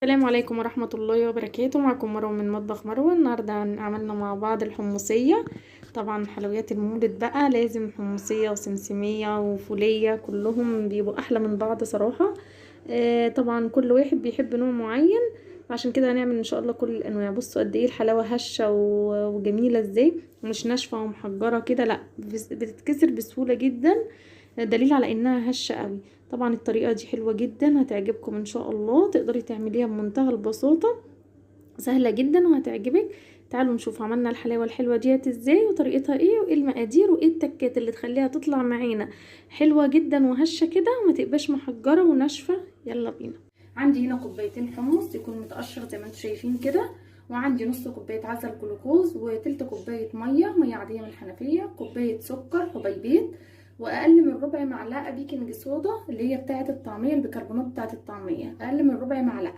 السلام عليكم ورحمة الله وبركاته. معكم مروة من مطبخ مروة. النهاردة عملنا مع بعض الحمصية. طبعا حلويات المولد بقى لازم حمصية وسمسمية وفولية، كلهم بيبقوا احلى من بعض صراحة. طبعا كل واحد بيحب نوع معين، عشان كده هنعمل ان شاء الله كل الانواع. بصوا قد ايه الحلاوة هشة وجميلة ازاي، مش ناشفة ومحجرة كده، لا بتتكسر بسهولة جدا، دليل على انها هشة قوي. طبعا الطريقة دي حلوة جدا، هتعجبكم ان شاء الله. تقدري تعمليها بمنتهى البساطة، سهلة جدا وهتعجبك. تعالوا نشوف عملنا الحلاوة الحلوة ديت ازاي، وطريقتها ايه، وايه المقادير، وايه التكات اللي تخليها تطلع معانا حلوة جدا وهشة كده وما تبقاش محجرة وناشفة. يلا بينا. عندي هنا كوبايتين حمص يكون متقشر زي ما انتم شايفين كده، وعندي نص كوبايه عسل جلوكوز، وتلت كوبايه ميه عاديه من الحنفيه، كوبايه سكر حبيبات، واقل من ربع معلقه بيكنج صودا اللي هي بتاعه الطعميه، البيكربونات بتاعه الطعميه، اقل من ربع معلقه.